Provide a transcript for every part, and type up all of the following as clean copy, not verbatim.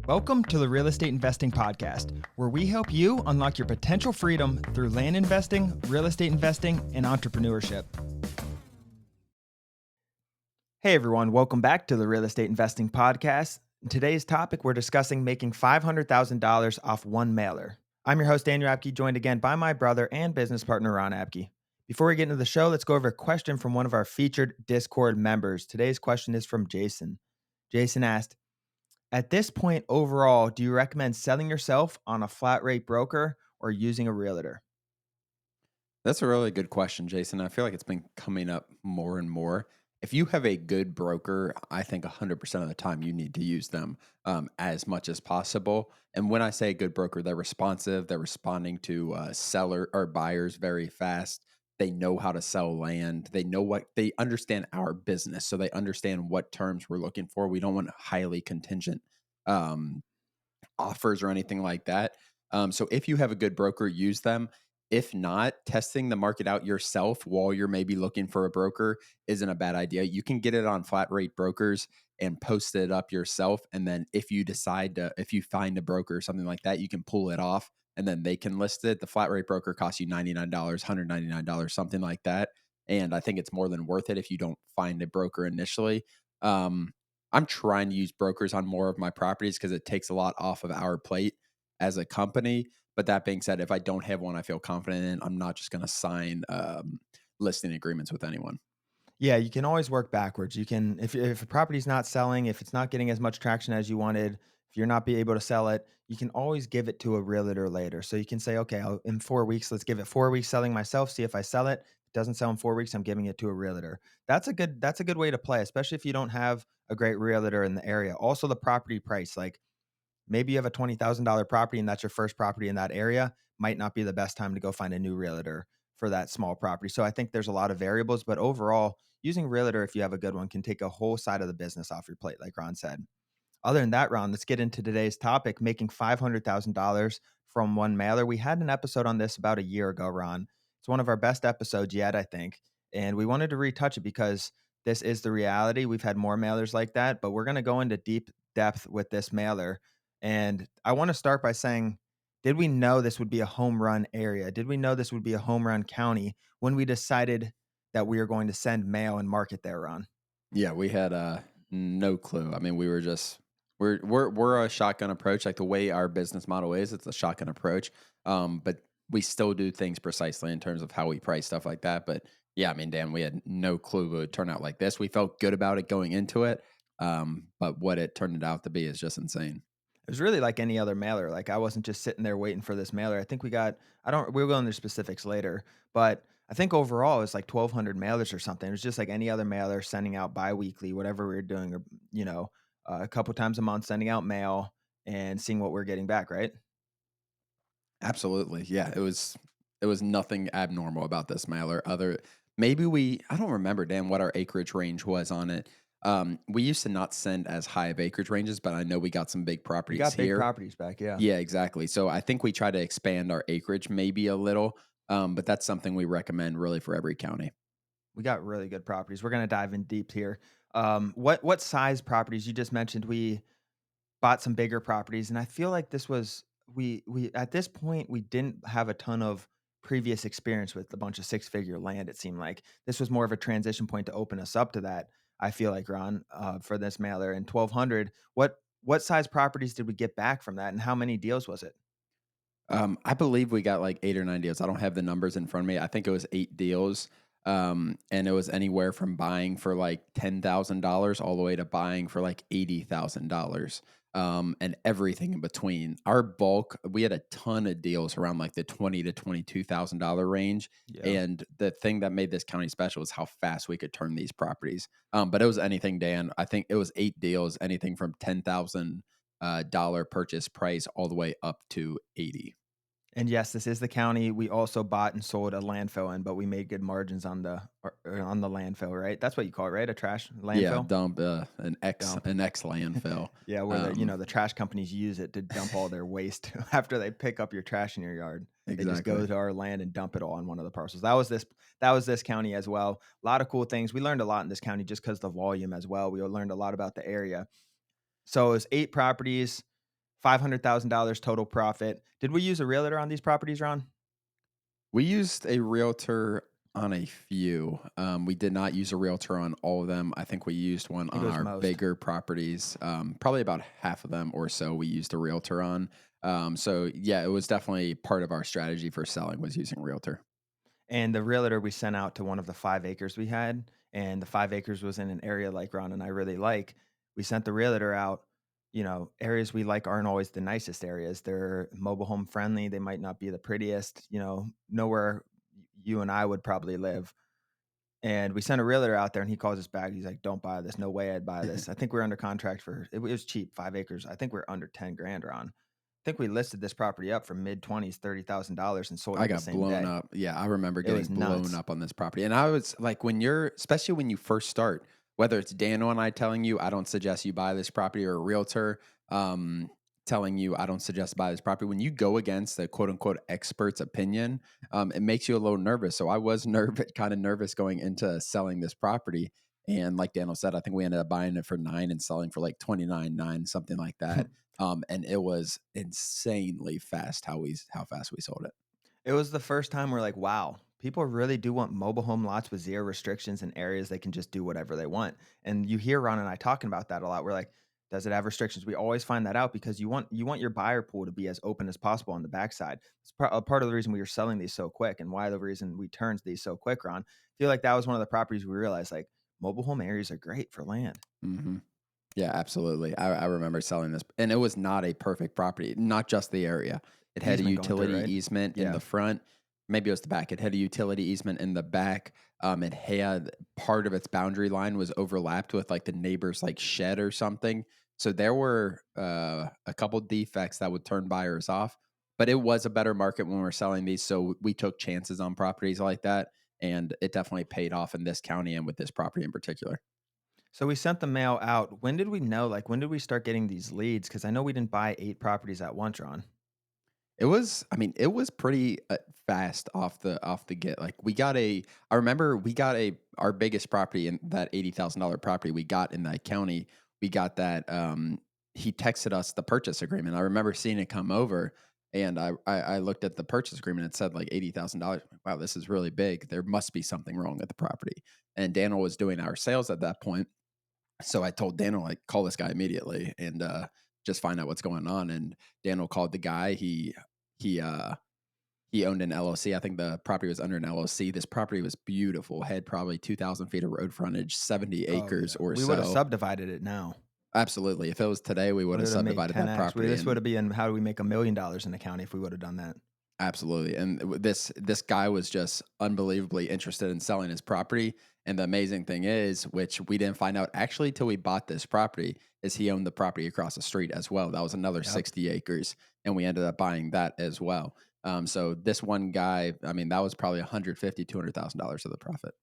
Welcome to the Real Estate Investing Podcast, where we help you unlock your potential freedom through land investing, real estate investing, and entrepreneurship. Hey everyone, welcome back to the Real Estate Investing Podcast. In today's topic, we're discussing making $500,000 off one mailer. I'm your host, Daniel Apke, joined again by my brother and business partner, Ron Apke. Before we get into the show, let's go over a question from one of our featured Discord members. Today's question is from Jason. Jason asked, at this point overall, do you recommend selling yourself on a flat rate broker or using a realtor? That's a really good question, Jason. I feel like it's been coming up more and more. If you have a good broker, I think 100% of the time you need to use them as much as possible. And when I say a good broker, they're responsive, they're responding to seller or buyers very fast. They know how to sell land. They understand our business. So they understand what terms we're looking for. We don't want highly contingent um, offers or anything like that. So if you have a good broker, use them. If not, testing the market out yourself while you're maybe looking for a broker isn't a bad idea. You can get it on flat rate brokers and post it up yourself. And then if you find a broker or something like that, you can pull it off and then they can list it. The flat rate broker costs you $99, $199, something like that. And I think it's more than worth it if you don't find a broker initially. Um, I'm trying to use brokers on more of my properties because it takes a lot off of our plate as a company. But that being said, if I don't have one I feel confident in, I'm not just going to sign listing agreements with anyone. Yeah, you can always work backwards. You can, if a property's not selling, if it's not getting as much traction as you wanted, if you're not be able to sell it, you can always give it to a realtor later. So you can say, okay, in 4 weeks, let's give it 4 weeks selling myself, see if I sell it. If it doesn't sell in 4 weeks, I'm giving it to a realtor. That's a good way to play, especially if you don't have a great realtor in the area. Also, the property price, like maybe you have a $20,000 property and that's your first property in that area, might not be the best time to go find a new realtor for that small property. So I think there's a lot of variables, but overall, using realtor, if you have a good one, can take a whole side of the business off your plate, like Ron said. Other than that, Ron, let's get into today's topic, making $500,000 from one mailer. We had an episode on this about a year ago, Ron. It's one of our best episodes yet, I think. And we wanted to retouch it because this is the reality. We've had more mailers like that, but we're going to go into deep depth with this mailer. And I want to start by saying, did we know this would be a home run area? Did we know this would be a home run county when we decided that we are going to send mail and market there, Ron? Yeah, we had no clue. I mean, we were just we're a shotgun approach. Like the way our business model is, it's a shotgun approach. But we still do things precisely in terms of how we price stuff like that. But yeah, I mean, Dan, we had no clue it would turn out like this. We felt good about it going into it. But what it turned out to be is just insane. It was really like any other mailer. Like I wasn't just sitting there waiting for this mailer. I think we'll go into specifics later, but I think overall it's like 1,200 mailers or something. It was just like any other mailer sending out biweekly, whatever we were doing, or, a couple times a month, sending out mail and seeing what we're getting back. Right. Absolutely. Yeah, it was nothing abnormal about this mailer other I don't remember, Dan, what our acreage range was on it. We used to not send as high of acreage ranges, but I know we got some big We properties got big here. properties back. Yeah. Yeah, exactly. So I think we try to expand our acreage maybe a little, but that's something we recommend really for every county. We got really good properties. We're going to dive in deep here. What size properties you just mentioned? We bought some bigger properties, and I feel like this was we at this point, we didn't have a ton of previous experience with a bunch of six-figure land, it seemed like. This was more of a transition point to open us up to that, I feel like, Ron, for this mailer. And 1,200, what size properties did we get back from that, and how many deals was it? I believe we got like 8 or 9 deals. I don't have the numbers in front of me. I think it was 8 deals. And it was anywhere from buying for like $10,000 all the way to buying for like $80,000. And everything in between. Our bulk, we had a ton of deals around like the $20,000 to $22,000 range. Yeah. And the thing that made this county special is how fast we could turn these properties. But it was anything, Dan. I think it was 8 deals, anything from $10,000 purchase price all the way up to 80. And yes, this is the county we also bought and sold a landfill in, but we made good margins on the landfill, right? That's what you call it, right? A trash Yeah, landfill? dump an ex Dump. an ex landfill. Yeah, where Um, the trash companies use it to dump all their waste after they pick up your trash in your yard. They just go exactly. to our land and dump it all on one of the parcels. That was this county as well. A lot of cool things. We learned a lot in this county just because the volume as well. We learned a lot about the area. So it was 8 properties. $500,000 total profit. Did we use a realtor on these properties, Ron? We used a realtor on a few. We did not use a realtor on all of them. I think we used one I think on it was our most. bigger properties. Probably about half of them or so we used a realtor on. So yeah, it was definitely part of our strategy for selling was using a realtor. And the realtor we sent out to one of the 5 acres we had, and the 5 acres was in an area like Ron and I really like. We sent the realtor out, areas we like aren't always the nicest areas. They're mobile home friendly, they might not be the prettiest, nowhere you and I would probably live. And we sent a realtor out there and he calls us back. He's like, "Don't buy this. No way I'd buy this." I think we're under contract for it was cheap, 5 acres. I think we're under 10 grand, Ron. I think we listed this property up for mid-20s, $30,000 and sold I it the got same blown day. up. Yeah, I remember It getting was blown nuts. up on this property. And I was like, when you're, especially when you first start, whether it's Daniel and I telling you, I don't suggest you buy this property, or a realtor um, telling you, I don't suggest buy this property. When you go against the quote unquote expert's opinion, it makes you a little nervous. So I was nervous, kind of nervous going into selling this property. And like Daniel said, I think we ended up buying it for 9 and selling for like 29.9, something like that. And it was insanely fast how fast we sold it. It was the first time we're like, wow, people really do want mobile home lots with 0 restrictions in areas they can just do whatever they want. And you hear Ron and I talking about that a lot. We're like, does it have restrictions? We always find that out because you want your buyer pool to be as open as possible on the backside. It's a part of the reason we were selling these so quick and why the reason we turned these so quick, Ron. I feel like that was one of the properties we realized like mobile home areas are great for land. Mhm. Yeah, absolutely. I remember selling this, and it was not a perfect property, not just the area. It had a Easement going through, utility right? easement in Yeah. the front. Maybe it was the back. It had a utility easement in the back. It had part of its boundary line was overlapped with like the neighbor's like shed or something. So there were a couple defects that would turn buyers off, but it was a better market when we were selling these. So we took chances on properties like that, and it definitely paid off in this county and with this property in particular. So we sent the mail out. When did we know? Like, when did we start getting these leads? Because I know we didn't buy 8 properties at once, Ron. It was I mean, it was pretty, fast off the get, like, I remember we got our biggest property in that $80,000 property we got in that county, we got that, he texted us the purchase agreement. I remember seeing it come over, and I looked at the purchase agreement, it said, like, $80,000. Wow, this is really big, there must be something wrong with the property, and Daniel was doing our sales at that point, so I told Daniel, like, call this guy immediately and just find out what's going on. And Daniel called the guy. He uh he owned an LLC. I think the property was under an LLC. This property was beautiful. Had probably 2,000 feet of road frontage, 70 Oh acres yeah, or we would have so. subdivided it now. Absolutely. If it was today, we would We have would have made subdivided that 10x. property This would and have been how do we make $1 million in the county if we would have done that. absolutely. And this guy was just unbelievably interested in selling his property. And the amazing thing is, which we didn't find out actually till we bought this property, is he owned the property across the street as well. That was another Yep. 60 acres, and we ended up buying that as well. So this one guy, I mean, that was probably 150, $200,000 of the profit.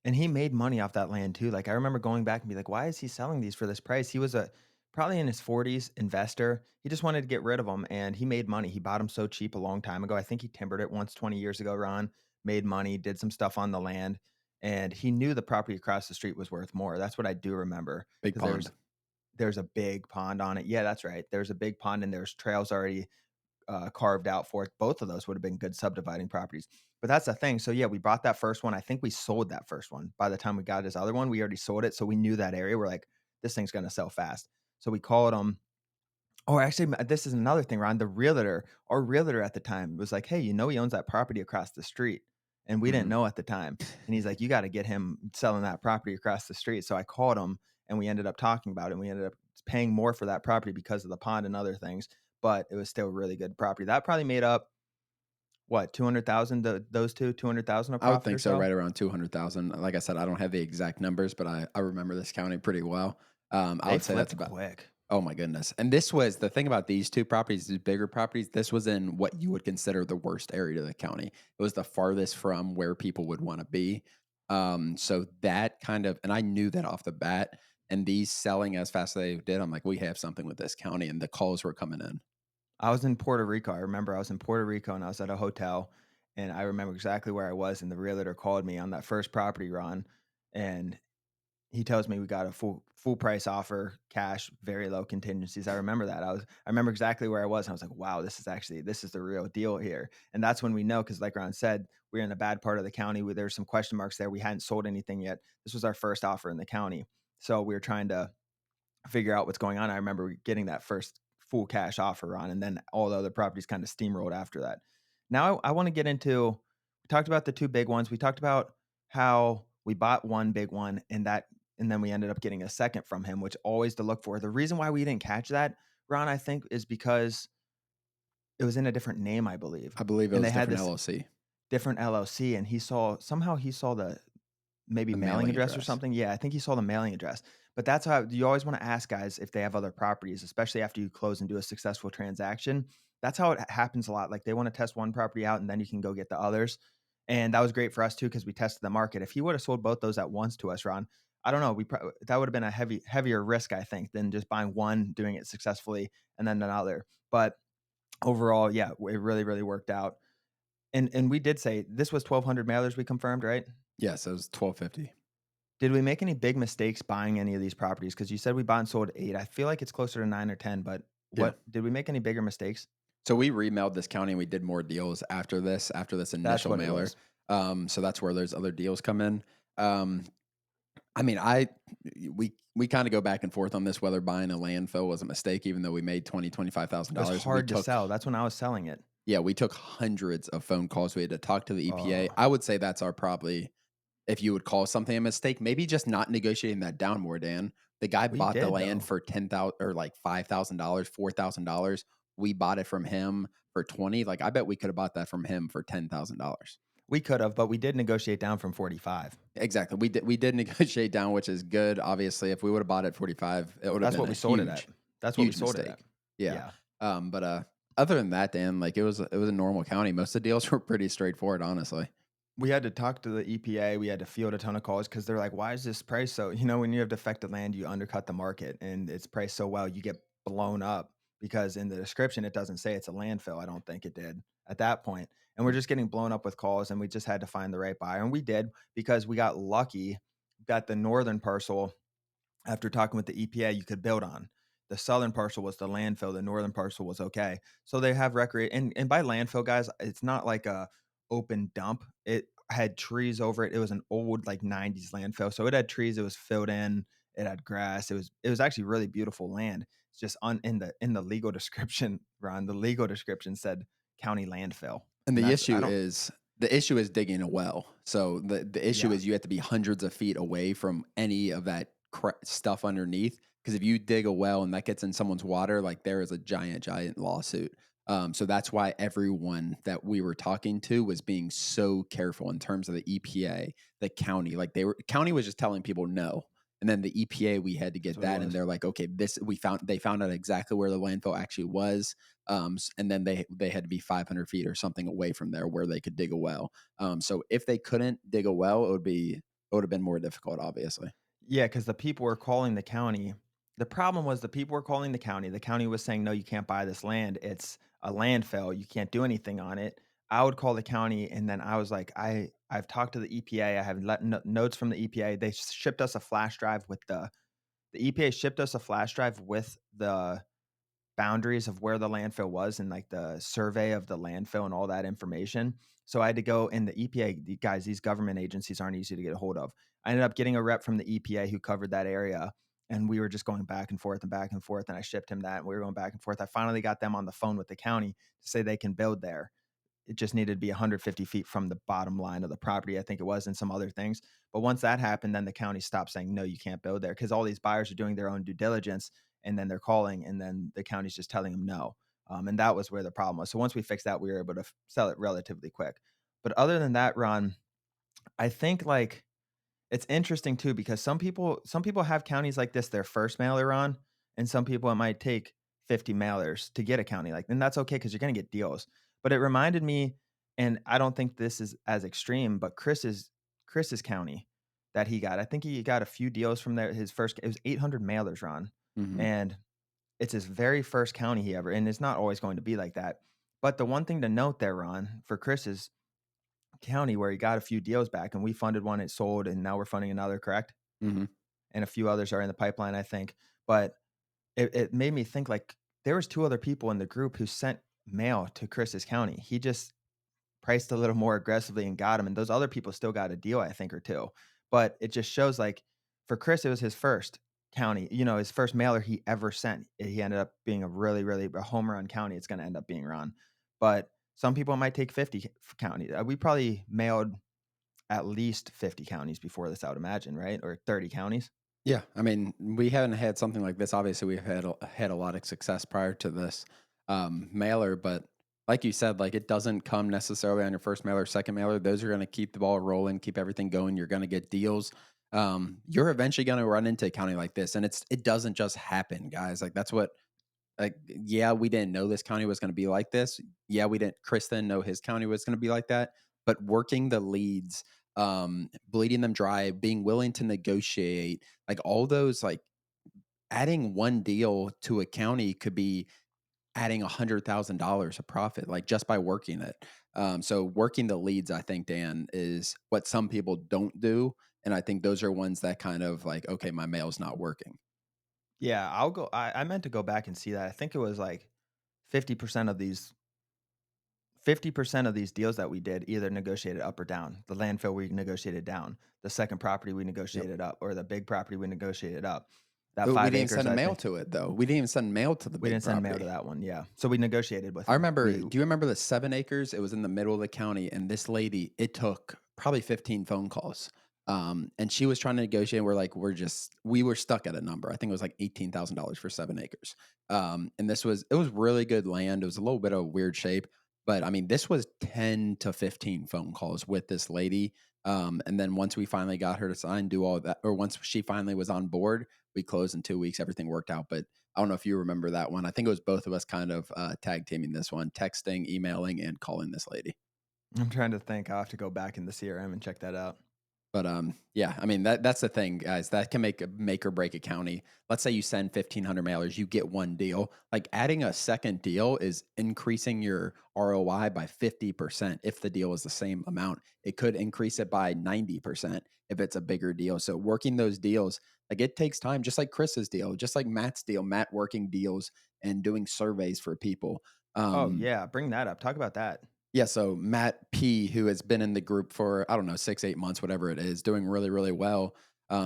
And he made money off that land too. Like I remember going back and be like, why is he selling these for this price? He was a probably in his 40s investor. He just wanted to get rid of them and he made money. He bought them so cheap a long time ago. I think he timbered it once 20 years ago, Ron, made money, did some stuff on the land, and he knew the property across the street was worth more. That's what I do remember Big because pond. there's a big pond on it. Yeah, that's right. There's a big pond and there's trails already carved out for it. Both of those would have been good subdividing properties. But that's the thing. So yeah, we bought that first one. I think we sold that first one. By the time we got his other one, we already sold it. So we knew that area. We're like, this thing's gonna sell fast. So we called him. Oh, actually, this is another thing, Ron. Our realtor at the time was like, hey, he owns that property across the street. And we didn't Mhm. know at the time. And he's like, you got to get him selling that property across the street. So I called him and we ended up talking about it. And we ended up paying more for that property because of the pond and other things. But it was still really good property. That probably made up what, 200,000, those 2, 200,000 of I would profit think or so, so? right around 200,000. Like I said, I don't have the exact numbers, but I remember this county pretty well. I They would say that's flipped about, quick. oh my goodness. And this was the thing about these 2 properties, these bigger properties, this was in what you would consider the worst area of the county. It was the farthest from where people would wanna be. So that kind of, and I knew that off the bat, and these selling as fast as they did, I'm like, "We have something with this county," and the calls were coming in. I was in Puerto Rico. I remember I was in Puerto Rico and I was at a hotel and I remember exactly where I was and the realtor called me on that first property run and he tells me we got a full price offer, cash, very low contingencies. I remember that. I remember exactly where I was. And I was like, wow, this is the real deal here. And that's when we know, because like Ron said, we're in a bad part of the county where there's some question marks there. We hadn't sold anything yet. This was our first offer in the county. So we were trying to figure out what's going on. I remember getting that first full cash offer on, and then all the other properties kind of steamrolled after that. Now I want to get into, we talked about the two big ones. We talked about how we bought one big one and then we ended up getting a second from him, which always to look for. The reason why we didn't catch that, Ron, I think, is because it was in a different name, I believe. I believe it And was they had different this LLC, different LLC, and he saw the maybe the mailing mailing address or address. something? Yeah, I think he saw the mailing address. But that's how you always wanna ask guys if they have other properties, especially after you close and do a successful transaction. That's how it happens a lot. Like, they wanna test one property out, and then you can go get the others. And that was great for us too because we tested the market. If he woulda sold both those at once to us, Ron, I don't know, that would've been a heavier risk, I think, than just buying one, doing it successfully, and then another. But overall, yeah, it really, really worked out. And we did say this was 1,200 mailers we confirmed, right? Yes, it was 1250. Did we make any big mistakes buying any of these properties? Because you said we bought and sold 8. I feel like it's closer to 9 or 10, but Yeah. what did we make any bigger mistakes? So we remailed this county and we did more deals after this That's initial what it mailer. was. So that's where those other deals come in. Um, I mean, we kind of go back and forth on this whether buying a landfill was a mistake, even though we made It was $20,000, $25,000. hard to sell. That's when I was selling it. We took hundreds of phone calls. We had to talk to the EPA. Oh, I would say that's our probably, if you would call something a mistake, maybe just not negotiating that down more, Dan. The guy we bought the did land though. for 10,000 or like $5,000, $4,000. We bought it from him for 20. Like I bet we could have bought that from him for $10,000. We could have, but we did negotiate down from 45. Exactly. We did negotiate down, which is good. Obviously, if we would have bought it at 45, it would have That's been what a we sold it at. huge, That's what we huge sold it at. mistake. Yeah. Yeah. But other than that, Dan, like it was a normal county. Most of the deals were pretty straightforward, honestly. We had to talk to the EPA. We had to field a ton of calls because they're like, "Why is this price so?" You know, when you have defective land, you undercut the market, and it's priced so well, you get blown up because in the description it doesn't say it's a landfill. I don't think it did at that point, and we're just getting blown up with calls, and we just had to find the right buyer, and we did because we got lucky. Got the northern parcel after talking with the EPA, you could build on. The southern parcel was the landfill, the northern parcel was okay. So they have recreate and by landfill, guys, it's not like a open dump. It had trees over it. It was an old like 90s landfill. So it had trees, it was filled in, it had grass. It was actually really beautiful land. It's just on in the legal description, Ron, the legal description said county landfill. And And the that's I issue don't is the issue is digging a well. So the issue yeah, is you have to be hundreds of feet away from any of that stuff underneath. Because if you dig a well and that gets in someone's water, like there is a giant, giant lawsuit. So that's why everyone that we were talking to was being so careful in terms of the EPA, the county. Like county was just telling people no. And then the EPA, we had to that's get what it that, and was. they're like, okay, they found out exactly where the landfill actually was, and then they had to be 500 feet or something away from there where they could dig a well. So if they couldn't dig a well, it would have been more difficult, obviously. Yeah, because the people were calling the county. The problem was the people were calling the county. The county was saying, "No, you can't buy this land. It's a landfill. You can't do anything on it." I would call the county, and then I was like, I've talked to the EPA. I have notes from the EPA. They shipped us a flash drive with the EPA shipped us a flash drive with the boundaries of where the landfill was and like the survey of the landfill and all that information. So I had to go in the EPA, guys, these government agencies aren't easy to get a hold of. I ended up getting a rep from the EPA who covered that area. And we were just going back and forth and back and forth. And I shipped him that. And we were going back and forth. I finally got them on the phone with the county to say they can build there. It just needed to be 150 feet from the bottom line of the property, I think it was, and some other things. But once that happened, then the county stopped saying, no, you can't build there because all these buyers are doing their own due diligence and then they're calling and then the county's just telling them no. And that was where the problem was. So once we fixed that, we were able to sell it relatively quick. But other than that, Ron, I think like it's interesting too because some people have counties like this their first mailer on, and some people it might take 50 mailers to get a county like, and that's okay because you're gonna get deals. But it reminded me, and I don't think this is as extreme, but Chris's county that he got. I think he got a few deals from there. His first it was 800 mailers, Ron, Hmm. and it's his very first county he ever. And it's not always going to be like that. But the one thing to note there, Ron, for Chris's county where he got a few deals back, and we funded one, it sold, and now we're funding another, correct? Hmm. and a few others are in the pipeline, I think. But it made me think, like, there was 2 other people in the group who sent mail to Chris's county. He just priced a little more aggressively and got him, and those other people still got a deal, I think, or 2. But it just shows, like, for Chris, it was his first county, his first mailer he ever sent. He ended up being a really, really a home run county it's gonna end up being, Ron. But some people might take 50 counties. We probably mailed at least 50 counties before this, I would imagine, right? Or 30 counties? Yeah, I mean, we haven't had something like this. Obviously, we've had a lot of success prior to this mailer, but like you said, like it doesn't come necessarily on your first mailer, second mailer. Those are going to keep the ball rolling, keep everything going. You're going to get deals. You're eventually going to run into a county like this, and it doesn't just happen, guys. Like that's what like, yeah, we didn't know this county was gonna be like this. Yeah, we didn't Chris didn't know his county was gonna be like that, but working the leads, bleeding them dry, being willing to negotiate, like, all those, like adding one deal to a county could be adding $100,000 of profit, like, just by working it. So working the leads, I think, Dan, is what some people don't do, and I think those are ones that kind of like, "Okay, my mail's not working." Yeah, I meant to go back and see that. I think it was like 50% of these 50% of these deals that we did either negotiated up or down. The landfill we negotiated down. The second property we Yep. negotiated up, or the big property we negotiated up. That But we 5 didn't acres, send a I mail think to it, though. We didn't even send mail to the we big didn't send mail to property. that one. Yeah. So we negotiated with I them. remember do you remember the 7 acres? It was in the middle of the county, and this lady, it took probably 15 phone calls, and she was trying to negotiate, we're like, we were stuck at a number. I think it was like $18,000 for 7 acres, and it was really good land. It was a little bit of weird shape, but, I mean, this was 10 to 15 phone calls with this lady, and then once we finally got her to sign, do all that or once she finally was on board, we closed in 2 weeks, everything worked out, but I don't know if you remember that one. I think it was both of us kind of tag teaming this one, texting, emailing, and calling this lady. I'm trying to think. I'll have to go back in the CRM and check that out. But yeah, I mean that's the thing, guys. That can make or break a county. Let's say you send 1,500 mailers, you get one deal. Like adding a second deal is increasing your ROI by 50%. If the deal is the same amount, it could increase it by 90% if it's a bigger deal. So working those deals, like it takes time, just like Chris's deal, just like Matt's deal. Matt working deals and doing surveys for people. Oh, Um, yeah. Bring that up. Talk about that. yeah, so Matt P, who has been in the group for, I don't know, 6, 8 months, whatever it is, doing really, really well.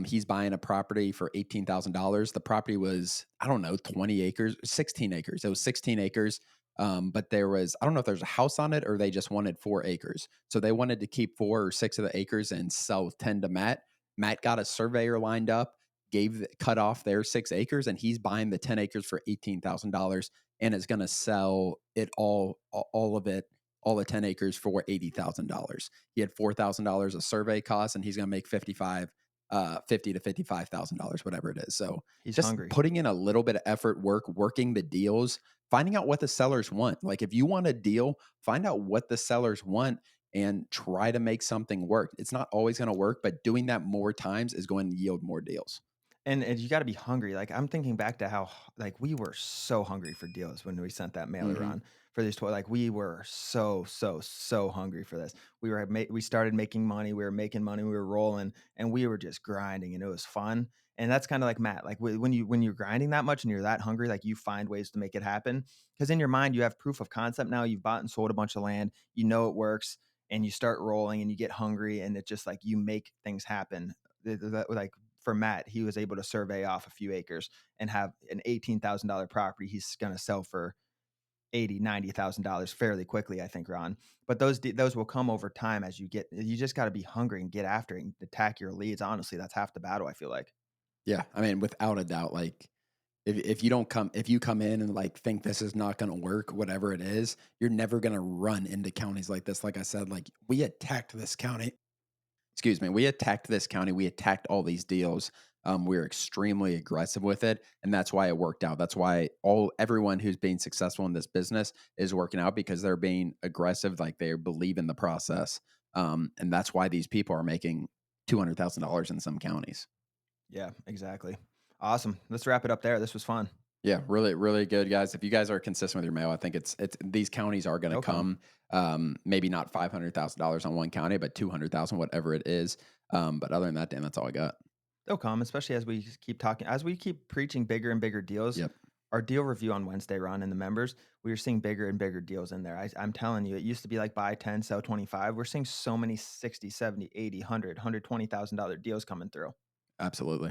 He's buying a property for $18,000. The property was, I don't know, 20 acres, 16 acres. It was 16 acres. But there was, I don't know if there's a house on it or they just wanted 4 acres. So they wanted to keep 4 or 6 of the acres and sell 10 to Matt. Matt got a surveyor lined up, cut off their 6 acres, and he's buying the 10 acres for $18,000 and is going to sell it all of it, all the 10 acres for $80,000. He had $4,000 of survey costs and he's going to make 50 to $55,000, whatever it is. So He's just hungry. putting in a little bit of effort, working the deals, finding out what the sellers want. Like if you want a deal, find out what the sellers want and try to make something work. It's not always going to work, but doing that more times is going to yield more deals. And you gotta be hungry. Like, I'm thinking back to how like, we were so hungry for deals when we sent that mailer Mhm. on for these like, we were so, so, so hungry for this. We started making money, we were making money, we were rolling, and we were just grinding, and it was fun. And that's kinda like Matt, like, when you're grinding that much and you're that hungry, like, you find ways to make it happen. Because in your mind, you have proof of concept now, you've bought and sold a bunch of land, you know it works, and you start rolling, and you get hungry, and it just, like, you make things happen. Like, for Matt, he was able to survey off a few acres and have an $18,000 property he's going to sell for 80, $90,000 fairly quickly, I think, Ron. But those will come over time as you just got to be hungry and get after it and attack your leads. Honestly, that's half the battle, I feel like. Yeah, I mean, without a doubt, like if you come in and like think this is not going to work, whatever it is, you're never going to run into counties like this. Like I said, like we attacked this county. Excuse me, we attacked this county. We attacked all these deals. We were extremely aggressive with it, and that's why it worked out. That's why everyone who's being successful in this business is working out because they're being aggressive, like they believe in the process, and that's why these people are making $200,000 in some counties. Yeah, exactly. Awesome. Let's wrap it up there. This was fun. Yeah, really, really good, guys. If you guys are consistent with your mail, I think it's these counties are going to They'll come. come. Maybe not $500,000 on one county, but 200,000, whatever it is. But other than that, Dan, that's all I got. They'll come, especially as we keep talking, as we keep preaching bigger and bigger deals. Yep. Our deal review on Wednesday, Ron, and the members, we are seeing bigger and bigger deals in there. I'm telling you, it used to be like buy 10, sell 25. We're seeing so many 60, 70, 80, 100, $120,000 deals coming through. Absolutely.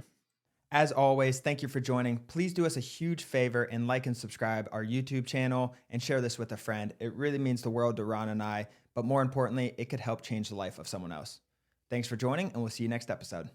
As always, thank you for joining. Please do us a huge favor and like and subscribe our YouTube channel and share this with a friend. It really means the world to Ron and I, but more importantly, it could help change the life of someone else. Thanks for joining, and we'll see you next episode.